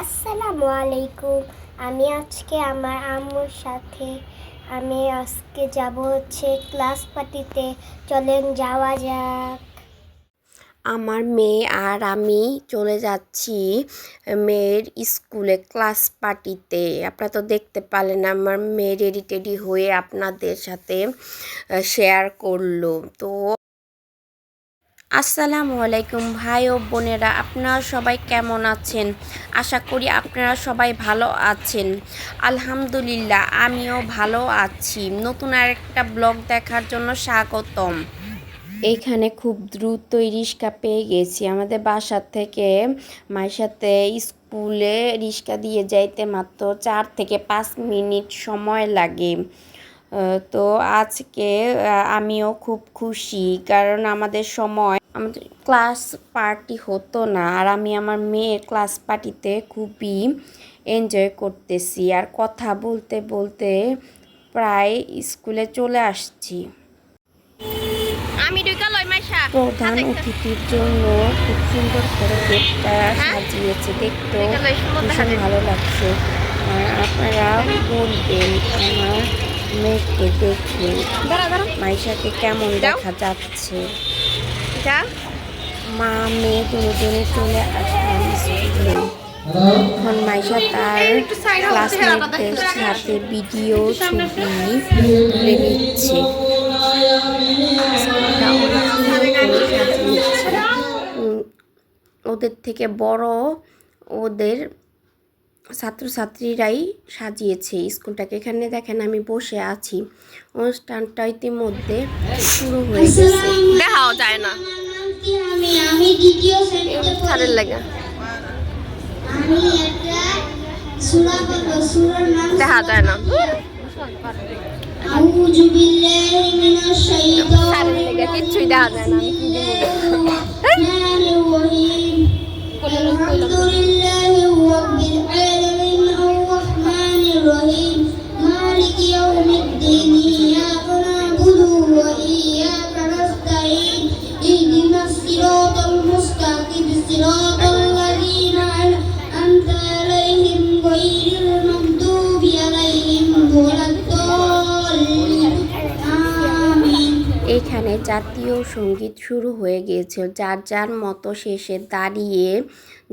আসসালামু আলাইকুম। আমি আজকে আমার আম্মুর সাথে যাব হচ্ছে ক্লাস পার্টিতে। চলেন যাওয়া যাক। আমার মেয়ে আর আমি চলে যাচ্ছি মেয়ের স্কুলে ক্লাস পার্টিতে। আপনারা তো দেখতে পারলেন আমার মেয়ে রেডি টেডি হয়ে আপনাদের সাথে শেয়ার করলো। তো আসসালামু আলাইকুম ভাই ও বোনেরা, আপনারা সবাই কেমন আছেন? আশা করি আপনারা সবাই ভালো আছেন। আলহামদুলিল্লাহ আমিও ভালো আছি। নতুন আরেকটা ব্লগ দেখার জন্য স্বাগতম। এইখানে খুব দ্রুতই রিক্সা পেয়ে গেছি। আমাদের বাসার থেকে মায়ের সাথে স্কুলে রিক্সা দিয়ে যাইতে মাত্র 4 থেকে 5 মিনিট সময় লাগে। তো আজকে আমিও খুব খুশি, কারণ আমাদের ক্লাস পার্টি হতো না, আর আমি আমার মেয়ের ক্লাস পার্টিতে খুবই এনজয় করতেছি। আর কথা বলতে বলতে প্রায় স্কুলে চলে আসছি। প্রধান অতিথির জন্য খুব সুন্দর করে গেটটা সাজিয়েছে, দেখতেও ভীষণ ভালো লাগছে। আর আপনারা বলবেন আমার মেয়েকে দেখে মাইশাকে কেমন দেখা যাচ্ছে। মা মেয়ে দুজনে চলে আসলাম স্কুলে। এখন মাইশা তার ক্লাসমেটদের সাথে ভিডিও ছবি তুলে নিচ্ছে। ওদের থেকে বড় ওদের ছাত্রছাত্রীরাই সাজিয়েছে স্কুলটাকে। এখানে দেখেন আমি বসে আছি, অনুষ্ঠানটা ইতিমধ্যে শুরু হয়ে গেছে। দেখাও যায় না আমি দ্বিতীয় শ্রেণীতে লাগে আমি একটা সূরা পড়ব। সূরার নাম দেখা যায় না। আউযু বিল্লাহি মিনাশ শাইতানির রাজিম। কিছুই দেখা যায় না। আলহামদুলিল্লাহি রাব্বিল আলামিন আর-রাহমানির রহিম মালিকি ইয়াউমিদ্দিন ইয়্যাকা না'বুদু ওয়া ইয়্যাকা নাস্তাঈন ইহদিনাস সিরাতাল মুস্তাকিম সিরাতাল লাযীনা আন'আমতা আলাইহিম গায়রিল মাগদুবি আলাইহিম ওয়ালাদ-দাল্লিন আমিন। এখানে জাতীয় সঙ্গীত শুরু হয়ে গিয়েছে। যার যার মতো শেষে দাঁড়িয়ে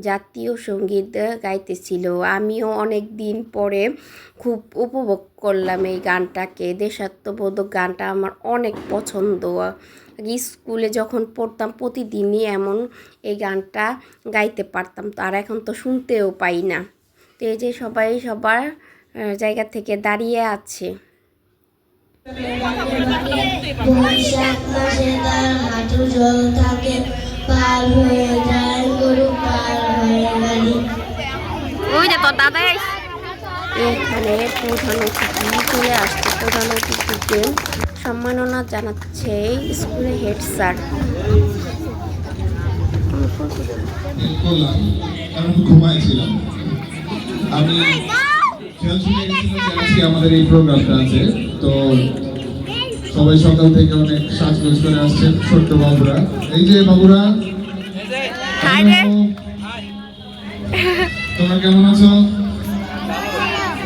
জাতীয় সঙ্গীত গাইতেছিল। আমিও অনেক দিন পরে খুব উপভোগ করলাম এই গানটাকে। দেশাত্মবোধক গানটা আমার অনেক পছন্দ। স্কুলে যখন পড়তাম প্রতিদিনই এমন এই গানটা গাইতে পারতাম, তো আর এখন তো শুনতেও পাই না। তো এই যে সবাই সবার জায়গা থেকে দাঁড়িয়ে আছে। বৈশাখ মাসে তার হাঁটু জল থাকে, পার হয়ে যায় গরু, পার হয়ে গাড়ি। ওই যে তোর দাদা এখানে প্রধান অতিথি চলে আসছে। প্রধান অতিথিকে সম্মাননা জানাচ্ছে স্কুলের হেড স্যার। আমি ঘুমাইছিলাম। আমি খেয়াল ছুটে গেছিলাম যে আজকে আমাদের এই প্রোগ্রামটা আছে। তো সবাই সকাল থেকে অনেক সাজগোজ করে আসছেন ছোট্ট বাবুরা। এই যে বাবুরা, তোমরা কেমন আছো?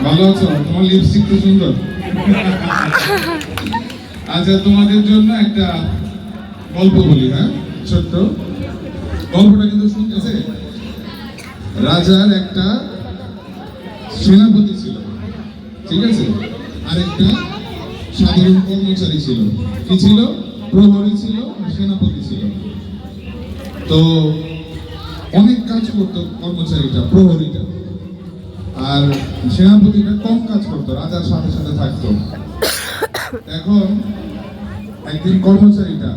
ভালো আছো? তোমার লিপস্টিক তো সুন্দর। আচ্ছা, তোমাদের জন্য একটা গল্প বলি। হ্যাঁ, ছোট্ট গল্পটা কিন্তু শুনতেছে। রাজার একটা সেনাপতি ছিল, ঠিক আছে? আরেকটা সাধারণ কর্মচারী ছিল। কি ছিল? প্রহরী ছিল, সেনাপতি ছিল। তো অনেক কাজ করতো কর্মচারীটা, প্রহরীটা, আর সেনাপতিটা কম কাজ করতো, রাজার সাথে সাথে থাকতো। এখন একদিন কর্মচারীটা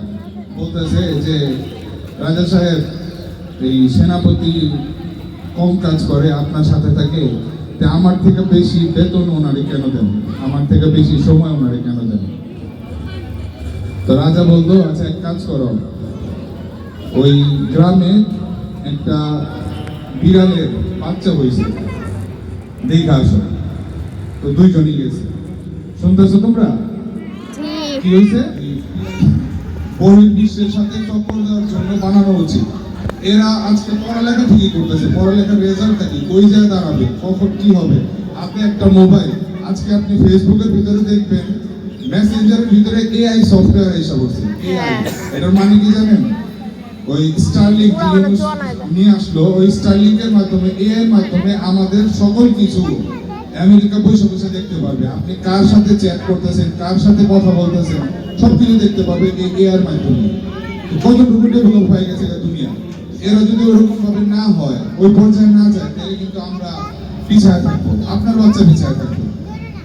বলতেছে যে, রাজা সাহেব, এই সেনাপতি কম কাজ করে, আপনার সাথে থাকে, আমার থেকে বেশি বেতন ওনারে কেন দেন, আমার থেকে বেশি সময় ওনারে কেন দেন? তো রাজা বলতো, আচ্ছা এক কাজ করো, ওই গ্রামে একটা বিড়ালের বাচ্চা হয়েছে, দেখে আসো। তো দুইজনই গেছে। শুনতেছো তোমরা? কি হয়েছে? বহির্বিশ্বের সাথে টক্কর দেওয়ার জন্য বানানো উচিত। এরা আজকে পড়ালেখা ঠিকই করতেছে, পড়ালেখার রেজাল্টটা কি, কই যায় দাঁড়াবে, কখন কি হবে। আপনি একটা মোবাইল, আজকে আপনি ফেসবুকের ভিতরে দেখবেন মেসেঞ্জারের ভিতরে এআই সফটওয়্যার এসে বসছে। এআই এটার মানে কি জানেন? ওই স্টারলিংক নিয়ে আসলো, ওই স্টারলিংকের মাধ্যমে, এআই এর মাধ্যমে আমাদের সকল কিছু আমেরিকা বসে বসে দেখতে পারবে। আপনি কার সাথে চ্যাট করতেছেন, কার সাথে কথা বলতেছেন, সবকিছু দেখতে পাবে এই এআই এর মাধ্যমে। কতটুকু ডেভেলপ হয়ে গেছে দুনিয়া। এরা যদি ওরকম ভাবে না হয়, ওই পর্যায়ে না যায়, তাহলে কিন্তু আমরা পিছায় থাকবো, আপনার বাচ্চা পিছায় থাকবে।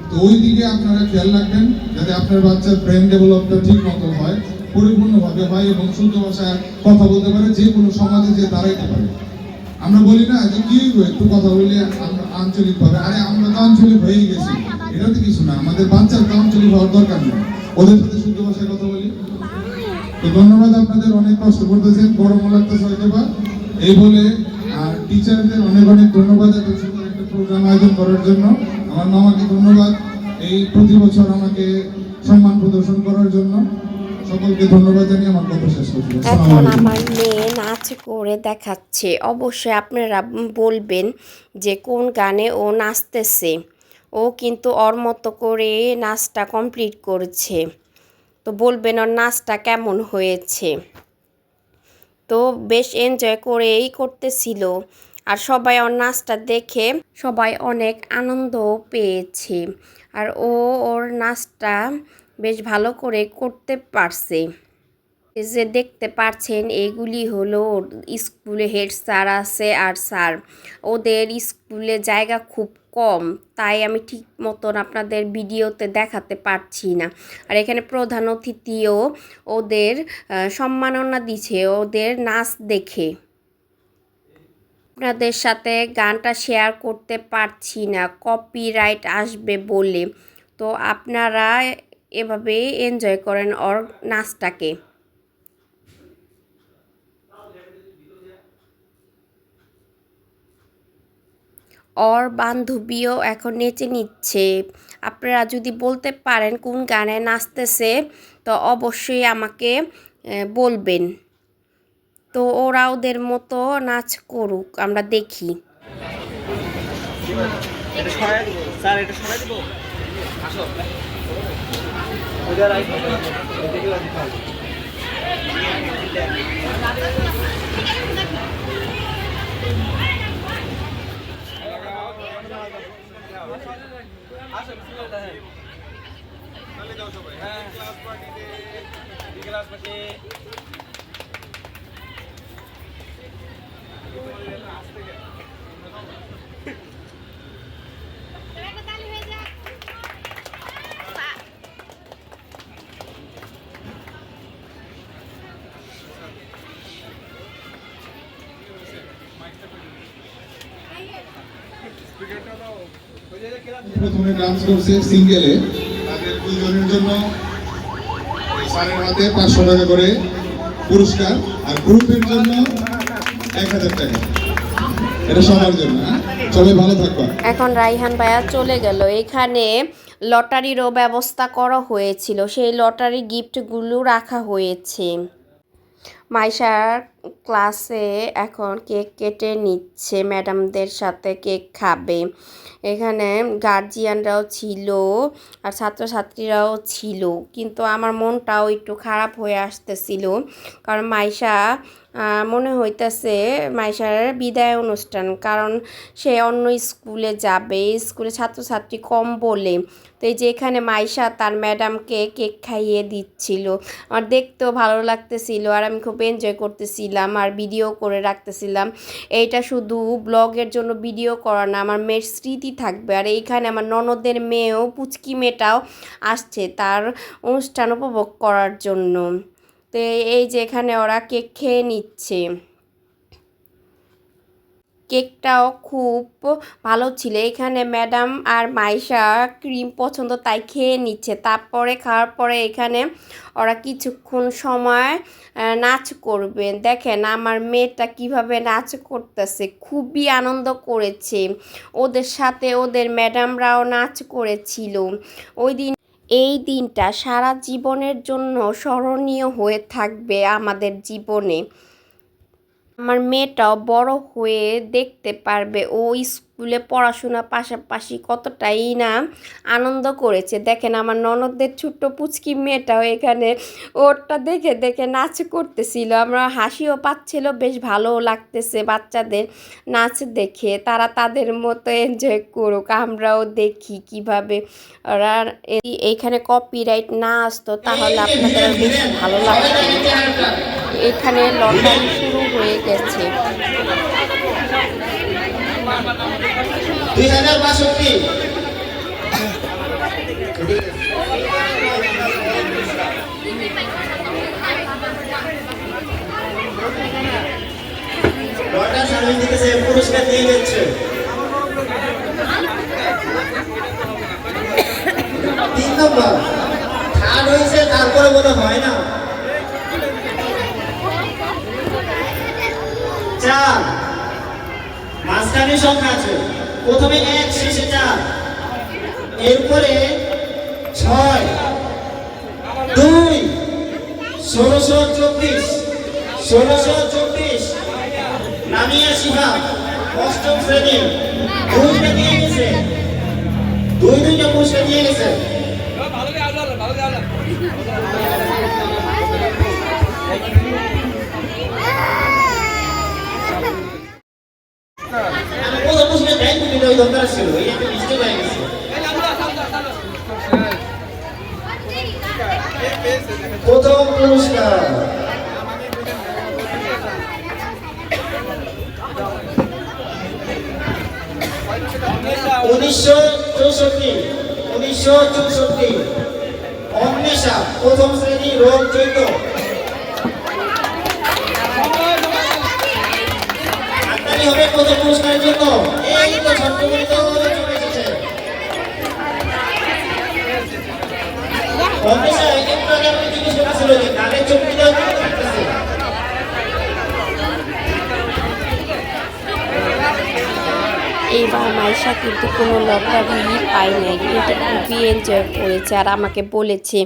তো ওই দিকে আপনারা খেয়াল রাখবেন, যাতে আপনার বাচ্চার ব্রেন ডেভেলপটা ঠিক মতো হয়, পরিপূর্ণভাবে হয় এবং শুদ্ধ ভাষায় কথা বলতে পারে, যে কোনো সমাজে যে দাঁড়াইতে পারে। আমরা বলি না যে কি একটু কথা বললে আমরা আঞ্চলিক ভাবে, আরে আমরা তো আঞ্চলিক হয়েই গেছি, এটা তো কিছু না। আমাদের বাচ্চার তো আঞ্চলিক হওয়ার দরকার নেই, ওদের সাথে শুদ্ধ ভাষায় কথা বলি। তো ধন্যবাদ, আপনাদের অনেক কষ্ট করতেছেন, গরমও লাগতেছে হয়তো বা, এই বলে। আর টিচারদের অনেক অনেক ধন্যবাদ এত সুন্দর একটা প্রোগ্রাম আয়োজন করার জন্য। আমার মামাকে ধন্যবাদ এই প্রতি বছর আমাকে সম্মান প্রদর্শন করার জন্য। সকলকে ধন্যবাদ জানিয়ে আমার কথা শেষ করছি। এখন আমার মেয়ে নাচ করে দেখাচ্ছে। অবশ্যই আপনারা বলবেন যে কোন গানে ও নাচতেছে। ও কিন্তু ওর মতো করে নাচটা কমপ্লিট করেছে। তো বলবেন ওর নাচটা কেমন হয়েছে। তো বেশ এনজয় করেই করতেছিল। আর সবাই ওর নাচটা দেখে সবাই অনেক আনন্দও পেয়েছে। আর ও ওর নাচটা বেশ ভালো করে করতে পারছে। এই যে দেখতে পাচ্ছেন, এগুলি হলো স্কুলে হেড স্যার আছে আর স্যার। ওদের স্কুলে জায়গা খুব কম, তাই আমি ঠিক মতন আপনাদের ভিডিওতে দেখাতে পারছি না। আর এখানে প্রধান অতিথিও ওদের সম্মাননা দিচ্ছে ওদের নাচ দেখে। আপনাদের সাথে গানটা শেয়ার করতে পারছি না, কপিরাইট আসবে বলে। তো আপনারা এভাবে এনজয় করেন ওর নাচটাকে। ওর বান্ধবীও এখন নেচে নিচ্ছে। আপনারা যদি বলতে পারেন কোন গানে নাচতেছে, তো অবশ্যই আমাকে বলবেন। তো ওরা ওদের মতো নাচ করুক, আমরা দেখি। প্রথমে ডান্স করছে সিঙ্গেলে, তাদের দুইজনের জন্য স্যারের হাতে 500 টাকা করে পুরস্কার, আর গ্রুপের জন্য 1000 টাকা। এটা সবার জন্য। সবাই ভালো থাকবা। এখন রাইহান ভাইয়া চলে গেল। এখানে লটারিরও ব্যবস্থা করা হয়েছিল, সেই লটারি গিফটগুলো রাখা হয়েছে। মাইশার ক্লাসে এখন কেক কেটে নিচ্ছে, ম্যাডামদের সাথে কেক খাবে। এখানে গার্জিয়ানরাও ছিল আর ছাত্রছাত্রীরাও ছিল, কিন্তু আমার মনটাও একটু খারাপ হয়ে আসতেছিল, কারণ মাইশা মনে হইতেছে মাইশার বিদায় অনুষ্ঠান, কারণ সে অন্য স্কুলে যাবে, স্কুলে ছাত্রছাত্রী কম বলে। তো এই যে এখানে মাইশা তার ম্যাডামকে কেক খাইয়ে দিচ্ছিল, আমার দেখতেও ভালো লাগতেছিল আর আমি খুব এনজয় করতেছিলাম আর ভিডিও করে রাখতেছিলাম। এইটা শুধু ব্লগের জন্য ভিডিও করা না, আমার মেয়ের স্মৃতি থাকবে। আর এইখানে আমার ননদের মেয়েও, পুচকি মেয়েটাও আসছে তার অনুষ্ঠান উপভোগ করার জন্য। তো এই যে এখানে ওরা কেক খেয়ে নিচ্ছে। কেকটাও খুব ভালো ছিল। এখানে ম্যাডাম আর মাইশা ক্রিম পছন্দ তাই খেয়ে নিচ্ছে। তারপরে খাওয়ার পরে এখানে ওরা কিছুক্ষণ সময় নাচ করবে। দেখেন আমার মেয়েটা কিভাবে নাচ করতেছে, খুবই আনন্দ করেছে। ওদের সাথে ওদের ম্যাডামরাও নাচ করেছিল। এই দিনটা সারা জীবনের জন্য স্মরণীয় হয়ে থাকবে আমাদের জীবনে। আমার মেয়েটাও বড় হয়ে দেখতে পারবে ও স্কুলে পড়াশোনার পাশাপাশি কতটাই না আনন্দ করেছে। দেখেন আমার ননদদের ছোট্ট পুচকি মেয়েটাও এখানে ওরটা দেখে দেখে নাচ করতেছিল, আমরা হাসিও পাচ্ছিল, বেশ ভালোও লাগতেছে বাচ্চাদের নাচ দেখে। তারা তাদের মতো এনজয় করুক, আমরাও দেখি কিভাবে ওরা। এইখানে কপিরাইট না আসতো তাহলে আপনাদের বেশ ভালো লাগতো। এখানে লটারি শুরু হয়ে গেছে। 2062 লটার সার্ভিস দিতেছে, পুরস্কার দিয়ে যাচ্ছে 3 নম্বর থার্ড হয়েছে, তারপরে বলে হয় না 4 মাঝখানে সংখ্যা আছে, প্রথমে 1 শেষে 4, এরপরে 6 2 1624 নামিয়া শিহা অষ্টম শ্রেণী পুরস্কার দিয়ে গেছে, 2 পুরস্কার দিয়ে গেছে। আমি প্রথম পুরস্কার দেয় তুমি ওই দরকার ছিল, এই একটা মিস্টেক হয়ে গেছে। প্রথম পুরস্কার 1964 অন্বেষা প্রথম শ্রেণী রোগ চৈত। হাততালি হবে প্রথম পুরস্কারের জন্য। এই তো ছোট্টগুলি তো চলে এসেছে। অন্বেষা একটু আগে আপনি জিজ্ঞেস করেছিল যে কানের চোখটি দেওয়া কেমন লাগতেছে। এইবার মাইশা কিন্তু কোনো লটারি পাই নাই, কিন্তু খুবই এনজয় করেছে আর আমাকে বলেছে,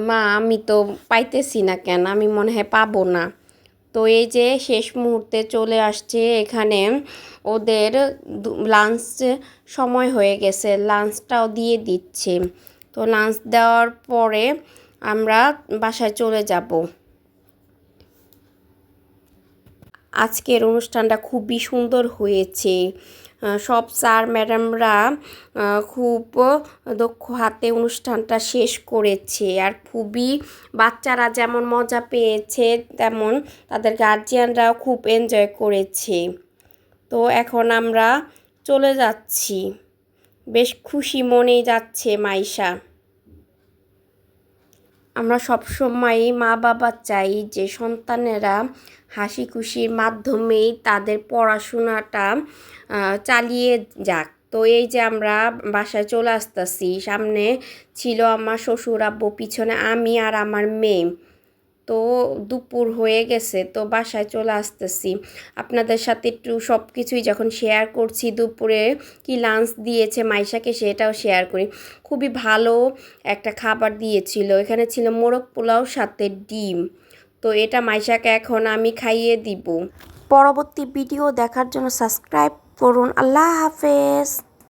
মা আমি তো পাইতেছি না কেন, আমি মনে হয় পাবো না। তো এই যে শেষ মুহূর্তে চলে আসছে, এখানে ওদের লাঞ্চ সময় হয়ে গেছে, লাঞ্চটাও দিয়ে দিচ্ছে। তো লাঞ্চ দেওয়ার পরে আমরা বাসায় চলে যাব। আজকের অনুষ্ঠানটা খুবই সুন্দর হয়েছে। সব স্যার ম্যাডামরা খুব দক্ষ হাতে অনুষ্ঠানটা শেষ করেছে, আর খুবই বাচ্চারা যেমন মজা পেয়েছে তেমন তাদের গার্জিয়ানরাও খুব এনজয় করেছে। তো এখন আমরা চলে যাচ্ছি, বেশ খুশি মনেই যাচ্ছে মাইশা। আমরা সবসময়ই মা বাবা চাই যে সন্তানেরা হাসি খুশির মাধ্যমেই তাদের পড়াশোনাটা চালিয়ে যাক। তো এই যে আমরা বাসায় চলে আসতেছি, সামনে ছিল আমার শ্বশুর আব্বু, পিছনে আমি আর আমার মেয়ে। তো দুপুর হয়ে গেছে, তো বাসায় চলে আসতেছি। আপনাদের সাথে একটু সব কিছুই যখন শেয়ার করছি, দুপুরে কি লাঞ্চ দিয়েছে মাইশাকে সেটাও শেয়ার করি। খুবই ভালো একটা খাবার দিয়েছিল, এখানে ছিল মোরগ পোলাও সাথে ডিম। তো এটা মাইশাকে এখন আমি খাইয়ে দিব। পরবর্তী ভিডিও দেখার জন্য সাবস্ক্রাইব করুন। আল্লাহ হাফেজ।